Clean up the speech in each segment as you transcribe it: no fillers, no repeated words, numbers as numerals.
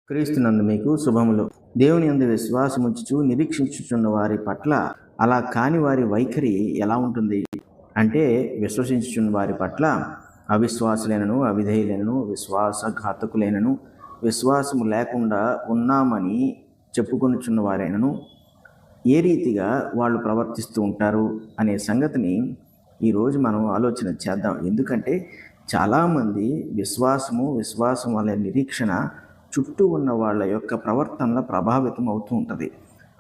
క్రీస్తునందు మీకు శుభములు. దేవుని యందు విశ్వాసముంచుచు నిరీక్షించుచున్న వారి పట్ల అలా కాని వారి వైఖరి ఎలా ఉంటుంది అంటే, విశ్వసించుచున్న వారి పట్ల అవిశ్వాసులైనను, అవిధేయులైనను, విశ్వాసఘాతకులైనను, విశ్వాసము లేకుండా ఉన్నామని చెప్పుకొనుచున్న వారైనను ఏ రీతిగా వాళ్ళు ప్రవర్తిస్తూ ఉంటారు అనే సంగతిని ఈరోజు మనం ఆలోచన చేద్దాం. ఎందుకంటే చాలామంది విశ్వాసం వల్ల నిరీక్షణ చుట్టూ ఉన్న వాళ్ళ యొక్క ప్రవర్తనలో ప్రభావితం అవుతూ ఉంటుంది.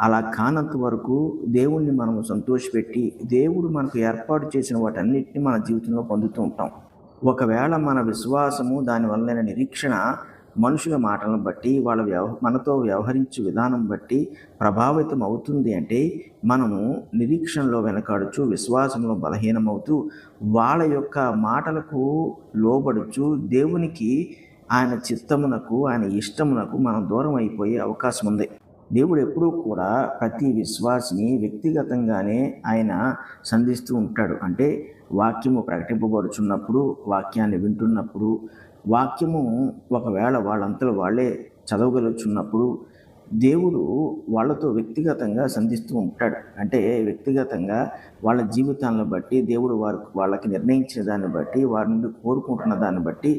అలా కానంత వరకు దేవుణ్ణి మనము సంతోషపెట్టి దేవుడు మనకు ఏర్పాటు చేసిన వాటన్నిటిని మన జీవితంలో పొందుతూ ఉంటాం. ఒకవేళ మన విశ్వాసము దానివల్ల నిరీక్షణ మనుషుల మాటలను బట్టి మనతో వ్యవహరించే విధానం బట్టి ప్రభావితం అవుతుంది అంటే, మనము నిరీక్షణలో వెనకాడుచు విశ్వాసంలో బలహీనమవుతూ వాళ్ళ యొక్క మాటలకు లోబడుచు దేవునికి, ఆయన చిత్తమునకు, ఆయన ఇష్టమునకు మనం దూరం అయిపోయే అవకాశం ఉంది. దేవుడు ఎప్పుడూ కూడా ప్రతి విశ్వాసిని వ్యక్తిగతంగానే ఆయన సంధిస్తూ ఉంటాడు. అంటే వాక్యము ప్రకటింపబడుచున్నప్పుడు, వాక్యాన్ని వింటున్నప్పుడు, వాక్యము ఒకవేళ వాళ్ళంతలో వాళ్ళే చదవగలుగుచున్నప్పుడు దేవుడు వాళ్ళతో వ్యక్తిగతంగా సంధిస్తూ ఉంటాడు. అంటే వ్యక్తిగతంగా వాళ్ళ జీవితాలను బట్టి దేవుడు వాళ్ళకి నిర్ణయించిన దాన్ని బట్టి, వారి నుండి కోరుకుంటున్న దాన్ని బట్టి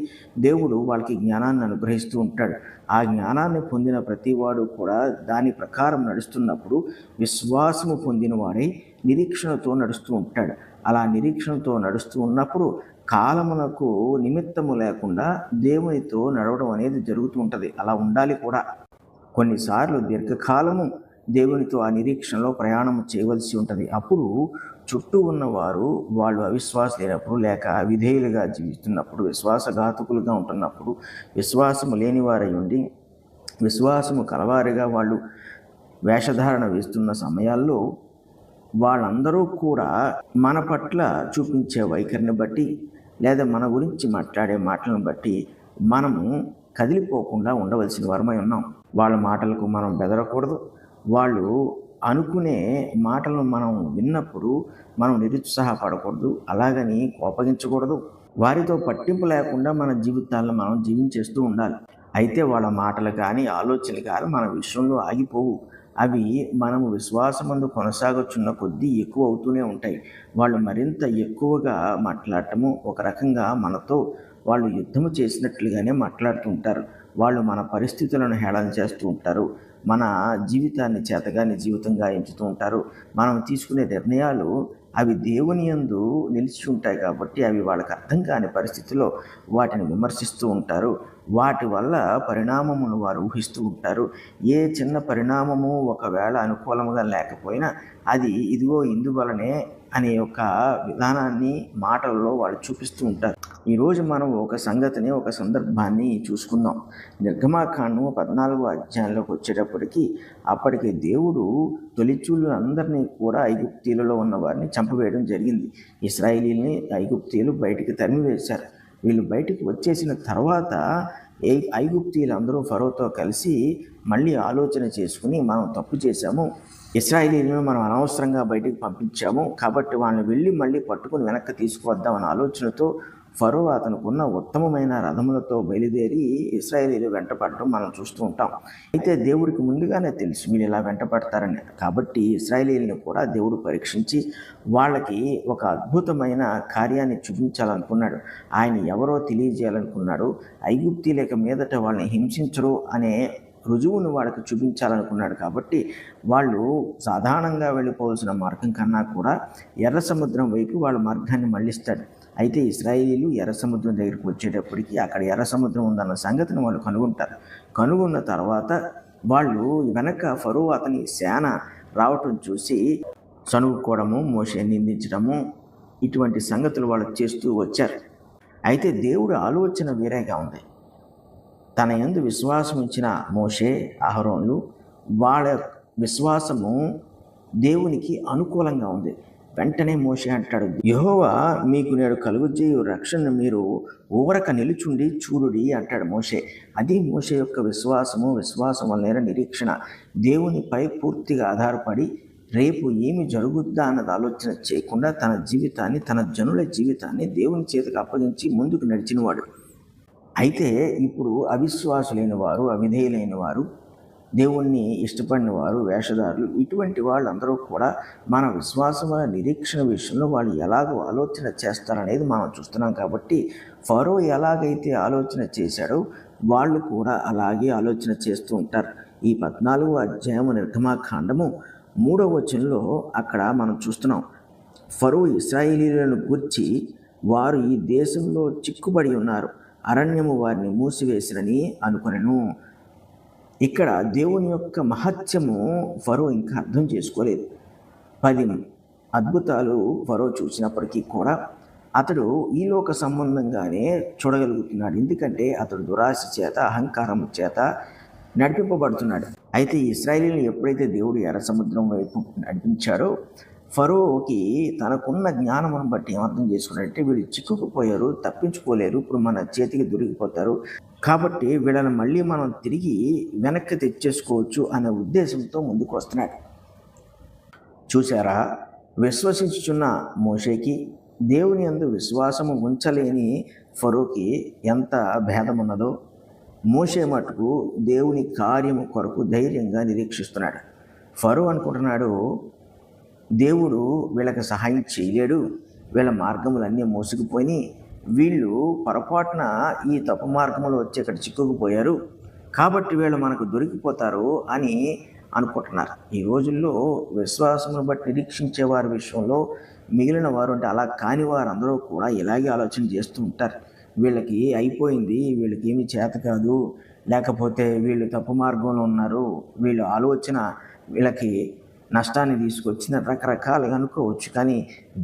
దేవుడు వాళ్ళకి జ్ఞానాన్ని అనుగ్రహిస్తూ ఉంటాడు. ఆ జ్ఞానాన్ని పొందిన ప్రతివాడు కూడా దాని ప్రకారం నడుస్తున్నప్పుడు విశ్వాసము పొందిన వాడై నిరీక్షణతో నడుస్తూ ఉంటాడు. అలా నిరీక్షణతో నడుస్తూ ఉన్నప్పుడు కాలమునకు నిమిత్తము లేకుండా దేవునితో నడవడం అనేది జరుగుతూ ఉంటుంది. అలా ఉండాలి కూడా. కొన్నిసార్లు దీర్ఘకాలము దేవునితో ఆ నిరీక్షణలో ప్రయాణం చేయవలసి ఉంటుంది. అప్పుడు చుట్టూ ఉన్నవారు వాళ్ళు అవిశ్వాసులైనప్పుడు, లేక అవిధేయులుగా జీవిస్తున్నప్పుడు, విశ్వాసఘాతకులుగా ఉంటున్నప్పుడు, విశ్వాసము లేనివారై ఉండి విశ్వాసము కలవారిగా వాళ్ళు వేషధారణ వేస్తున్న సమయాల్లో వాళ్ళందరూ కూడా మన పట్ల చూపించే వైఖరిని బట్టి, లేదా మన గురించి మాట్లాడే మాటలను బట్టి మనము కదిలిపోకుండా ఉండవలసిన వారమై ఉన్నాం. వాళ్ళ మాటలకు మనం బెదరకూడదు. వాళ్ళు అనుకునే మాటలను మనం విన్నప్పుడు మనం నిరుత్సాహపడకూడదు, అలాగని కోపగించకూడదు. వారితో పట్టింపు లేకుండా మన జీవితాలను మనం జీవించేస్తూ ఉండాలి. అయితే వాళ్ళ మాటలు కానీ ఆలోచనలు కానీ మన విషయంలో ఆగిపోవు. అవి మనము విశ్వాసమందు కొనసాగుచున్న కొద్దీ ఎక్కువ అవుతూనే ఉంటాయి. వాళ్ళు మరింత ఎక్కువగా మాట్లాడటము, ఒక రకంగా మనతో వాళ్ళు యుద్ధము చేసినట్లుగానే మాట్లాడుతూ ఉంటారు. వాళ్ళు మన పరిస్థితులను హేళన చేస్తూ ఉంటారు. మన జీవితాన్ని చేతగాని జీవితంగా ఎంచుతూ ఉంటారు. మనం తీసుకునే నిర్ణయాలు అవి దేవుని యందు నిలిచి ఉంటాయి కాబట్టి అవి వాళ్ళకి అర్థం కాని పరిస్థితిలో వాటిని విమర్శిస్తూ ఉంటారు. వాటి వల్ల పరిణామమును వారు ఊహిస్తూ ఉంటారు. ఏ చిన్న పరిణామము ఒకవేళ అనుకూలంగా లేకపోయినా అది ఇదిగో ఇందువలనే అనే ఒక విధానాన్ని మాటలలో వాళ్ళు చూపిస్తూ ఉంటారు. ఈరోజు మనం ఒక సంగతిని, ఒక సందర్భాన్ని చూసుకుందాం. నిర్గమాకాండము 14వ అధ్యాయంలోకి వచ్చేటప్పటికి, అప్పటికి దేవుడు తొలిచూళ్ళందరినీ కూడా ఐగుప్తీయులలో ఉన్న వారిని చంపివేయడం జరిగింది. ఇశ్రాయేలీని ఐగుప్తీయులు బయటికి తరిమివేశారు. వీళ్ళు బయటికి వచ్చేసిన తర్వాత ఐగుప్తీయులందరూ ఫరోతో కలిసి మళ్ళీ ఆలోచన చేసుకుని, మనం తప్పు చేశాము, ఇశ్రాయేలీలను మనం అనవసరంగా బయటికి పంపించాము, కాబట్టి వాళ్ళని వెళ్ళి మళ్ళీ పట్టుకుని వెనక్కి తీసుకువద్దామన్న ఆలోచనతో ఫరో అతనుకున్న ఉత్తమమైన రథములతో బయలుదేరి ఇశ్రాయేలీలు వెంటపడటం మనం చూస్తూ ఉంటాం. అయితే దేవుడికి ముందుగానే తెలుసు వీళ్ళు ఇలా వెంటపడతారని. కాబట్టి ఇశ్రాయేలీలను కూడా దేవుడు పరీక్షించి వాళ్ళకి ఒక అద్భుతమైన కార్యాన్ని చూపించాలనుకున్నాడు. ఆయన ఎవరో తెలియజేయాలనుకున్నాడు. ఐగుప్తీయుల మీదట వాళ్ళని హింసించరు అనే రుజువును వాళ్ళకి చూపించాలనుకున్నాడు. కాబట్టి వాళ్ళు సాధారణంగా వెళ్ళిపోవాల్సిన మార్గం కన్నా కూడా ఎర్ర సముద్రం వైపు వాళ్ళ మార్గాన్ని మళ్ళిస్తాడు. అయితే ఇశ్రాయేలీలు ఎర్ర సముద్రం దగ్గరికి వచ్చేటప్పటికి అక్కడ ఎర్ర సముద్రం ఉందన్న సంగతిని వాళ్ళు కనుగొంటారు. కనుగొన్న తర్వాత వాళ్ళు వెనక ఫరో అతని సేన రావటం చూసి సణుగుకోవడము, మోషే నిందించడము, ఇటువంటి సంగతులు వాళ్ళు చేస్తూ వచ్చారు. అయితే దేవుడి ఆలోచన వేరేగా ఉంది. తన యందు విశ్వాసం ఇచ్చిన మోషే, అహరోన్లు, వాళ్ళ విశ్వాసము దేవునికి అనుకూలంగా ఉంది. వెంటనే మోషే అంటాడు, యెహోవా మీకు నేడు కలుగజేయు రక్షణ మీరు ఊరక నిలుచుండి చూడుడి అంటాడు మోషే. అది మోషే యొక్క విశ్వాసం వలన నిరీక్షణ. దేవునిపై పూర్తిగా ఆధారపడి రేపు ఏమి జరుగుద్దా అన్నది ఆలోచన చేయకుండా తన జీవితాన్ని, తన జనుల జీవితాన్ని దేవుని చేతికి అప్పగించి ముందుకు నడిచినవాడు. అయితే ఇప్పుడు అవిశ్వాసులైన వారు, అవిధేయులైన వారు, దేవుణ్ణి ఇష్టపడిన వారు, వేషధారులు, ఇటువంటి వాళ్ళందరూ కూడా మన విశ్వాసం నిరీక్షణ విషయంలో వాళ్ళు ఎలాగో ఆలోచన చేస్తారనేది మనం చూస్తున్నాం. కాబట్టి ఫరో ఎలాగైతే ఆలోచన చేశాడో వాళ్ళు కూడా అలాగే ఆలోచన చేస్తూ ఉంటారు. ఈ 14వ అధ్యాయము నిర్గమాకాండము 3వ వచనంలో అక్కడ మనం చూస్తున్నాం. ఫరో ఇశ్రాయేలీయులను గూర్చి వారు ఈ దేశంలో చిక్కుబడి ఉన్నారు, అరణ్యము వారిని మూసివేసినని అనుకొనెను. ఇక్కడ దేవుని యొక్క మహత్యము ఫరో ఇంకా అర్థం చేసుకోలేదు. 10 అద్భుతాలు ఫరో చూసినప్పటికీ కూడా అతడు ఈ లోక సంబంధంగానే చూడగలుగుతున్నాడు. ఎందుకంటే అతడు దురాశ చేత, అహంకారం చేత నడిపింపబడుతున్నాడు. అయితే ఇశ్రాయేలీయులను ఎప్పుడైతే దేవుడు ఎర్ర సముద్రం వైపు నడిపించాడో ఫరోకి తనకున్న జ్ఞానమును బట్టి ఏమర్థం చేసుకున్నాడంటే వీళ్ళు చిక్కుకుపోయారు, తప్పించుకోలేరు, ఇప్పుడు మన చేతికి దొరికిపోతారు, కాబట్టి వీళ్ళని మళ్ళీ మనం తిరిగి వెనక్కి తెచ్చేసుకోవచ్చు అనే ఉద్దేశంతో ముందుకు వస్తున్నాడు. చూసారా, విశ్వసించుచున్న మోషేకి దేవుని యందు విశ్వాసము ఉంచలేని ఫరోకి ఎంత భేదం ఉన్నదో. మోషే మటుకు దేవుని కార్యము కొరకు ధైర్యంగా నిరీక్షిస్తున్నాడు. ఫరో అనుకుంటున్నాడు దేవుడు వీళ్ళకి సహాయం చేయలేడు, వీళ్ళ మార్గములన్నీ మోసుకుపోయి వీళ్ళు పొరపాటున ఈ తప్పు మార్గంలో వచ్చి ఇక్కడ చిక్కుకుపోయారు, కాబట్టి వీళ్ళు మనకు దొరికిపోతారు అని అనుకుంటున్నారు. ఈ రోజుల్లో విశ్వాసమును బట్టి నిరీక్షించే వారి విషయంలో మిగిలిన వారు అంటే అలా కాని వారందరూ కూడా ఇలాగే ఆలోచన చేస్తూ ఉంటారు. వీళ్ళకి అయిపోయింది, వీళ్ళకి ఏమీ చేత కాదు, లేకపోతే వీళ్ళు తప్పు మార్గంలో ఉన్నారు, వీళ్ళ ఆలోచన వీళ్ళకి నష్టాన్ని తీసుకొచ్చిన రకరకాలుగా అనుకోవచ్చు. కానీ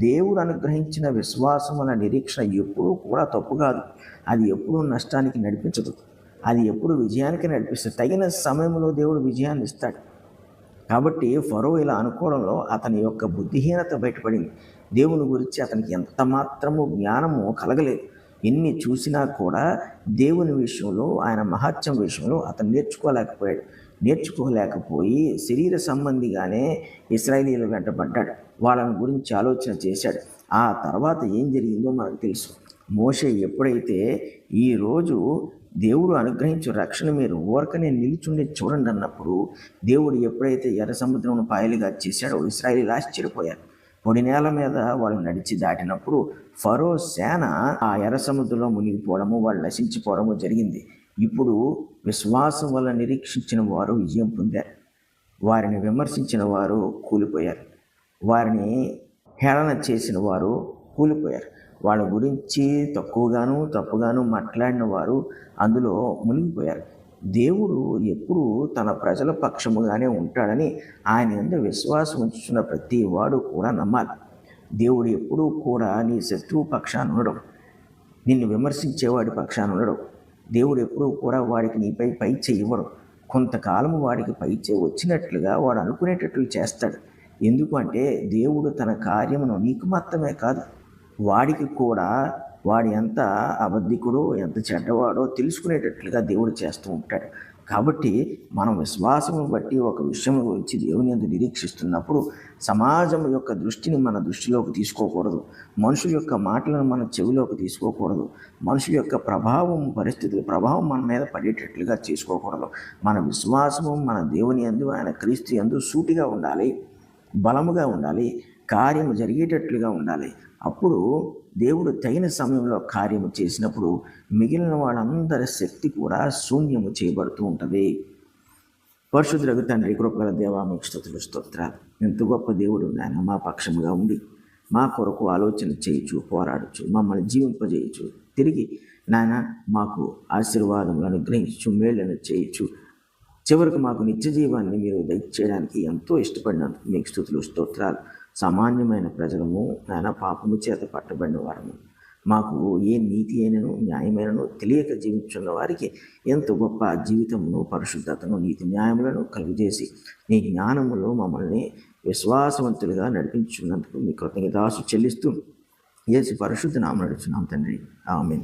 దేవుడు అనుగ్రహించిన విశ్వాసం అనే నిరీక్షణ ఎప్పుడూ కూడా తప్పు కాదు. అది ఎప్పుడూ నష్టానికి నడిపించదు, అది ఎప్పుడు విజయానికి నడిపిస్తుంది. తగిన సమయంలో దేవుడు విజయాన్ని ఇస్తాడు. కాబట్టి ఫరో ఇలా అనుకోవడంలో అతని యొక్క బుద్ధిహీనత బయటపడింది. దేవుని గురించి అతనికి ఎంత మాత్రము జ్ఞానము కలగలేదు. ఎన్ని చూసినా కూడా దేవుని విషయంలో, ఆయన మహత్యం విషయంలో అతను నేర్చుకోలేకపోయి శరీర సంబంధిగానే ఇశ్రాయేలీయుల వెంట పడ్డాడు. వాళ్ళని గురించి ఆలోచన చేశాడు. ఆ తర్వాత ఏం జరిగిందో మనకు తెలుసు. మోషే ఎప్పుడైతే ఈరోజు దేవుడు అనుగ్రహించే రక్షణ మీరు ఊరకనే నిలిచుండి చూడండి అన్నప్పుడు, దేవుడు ఎప్పుడైతే ఎర్ర సముద్రం పాయలుగా చేశాడో ఇశ్రాయేలీయులు ఆశ్చర్యపోయారు. పొడి నేల మీద వాళ్ళు నడిచి దాటినప్పుడు ఫరో సేన ఆ ఎర్ర సముద్రంలో మునిగిపోవడము, వాళ్ళు నశించిపోవడము జరిగింది. ఇప్పుడు విశ్వాసం వల్ల నిరీక్షించిన వారు విజయం పొందారు, వారిని విమర్శించిన వారు కూలిపోయారు, వారిని హేళన చేసిన వారు కూలిపోయారు, వాళ్ళ గురించి తప్పుగాను మాట్లాడిన వారు అందులో మునిగిపోయారు. దేవుడు ఎప్పుడు తన ప్రజల పక్షముగానే ఉంటాడని ఆయన యందు విశ్వాసం ఉంచుతున్న ప్రతి వాడు కూడా నమ్మాలి. దేవుడు ఎప్పుడూ కూడా నీ శత్రువు పక్షాన ఉండడం, నిన్ను విమర్శించేవాడి పక్షాన ఉండడం. దేవుడు ఎప్పుడూ కూడా వాడికి నీపై పై చేయి ఇవ్వడం. కొంతకాలము వాడికి పై చేయి వచ్చినట్లుగా వాడు అనుకునేటట్లు చేస్తాడు. ఎందుకు అంటే దేవుడు తన కార్యమును నీకు మాత్రమే కాదు, వాడికి కూడా వాడు ఎంత అబద్ధికుడో ఎంత చెడ్డవాడో తెలుసుకునేటట్లుగా దేవుడు చేస్తూ ఉంటాడు. కాబట్టి మనం విశ్వాసము బట్టి ఒక విషయం గురించి దేవుని యందు నిరీక్షిస్తున్నప్పుడు సమాజం యొక్క దృష్టిని మన దృష్టిలోకి తీసుకోకూడదు, మనుషుల యొక్క మాటలను మన చెవిలోకి తీసుకోకూడదు, మనుషుల యొక్క పరిస్థితుల ప్రభావం మన మీద పడేటట్లుగా చేసుకోకూడదు. మన విశ్వాసము మన దేవుని యందు, ఆయన క్రీస్తు యందు సూటిగా ఉండాలి, బలముగా ఉండాలి, కార్యము జరిగేటట్లుగా ఉండాలి. అప్పుడు దేవుడు తగిన సమయంలో కార్యము చేసినప్పుడు మిగిలిన వాళ్ళందరి శక్తి కూడా శూన్యము చేయబడుతూ ఉంటుంది. పరిశుద్ధులకు తండ్రి, కృపగల దేవా, మీకు స్తుతులు స్తోత్రాలు. ఎంత గొప్ప దేవుడు నాయన, మా పక్షముగా ఉండి మా కొరకు ఆలోచన చేయొచ్చు, పోరాడచ్చు, మమ్మల్ని జీవింపజేయచ్చు, తిరిగి నాయన మాకు ఆశీర్వాదములను అనుగ్రహించు, మేళ్లను చేయొచ్చు, చివరికి మాకు నిత్య జీవాన్ని మీరు దయచేయడానికి ఎంతో ఇష్టపడినందుకు మీకు స్తుతులు స్తోత్రాలు. సామాన్యమైన ప్రజలము నాయన, పాపము చేత పట్టబడిన వారము, మాకు ఏ నీతి అయినను న్యాయమైనను తెలియక జీవించున్న వారికి ఎంతో గొప్ప జీవితమును, పరిశుద్ధతను, నీతి న్యాయములను కలుగజేసి నీ జ్ఞానములో మమ్మల్ని విశ్వాసవంతులుగా నడిపించున్నందుకు మీ కృతజ్ఞతాసు చెల్లిస్తూ యేసు పరిశుద్ధ నామమున అడుగుచున్నాం తండ్రి, ఆమేన్.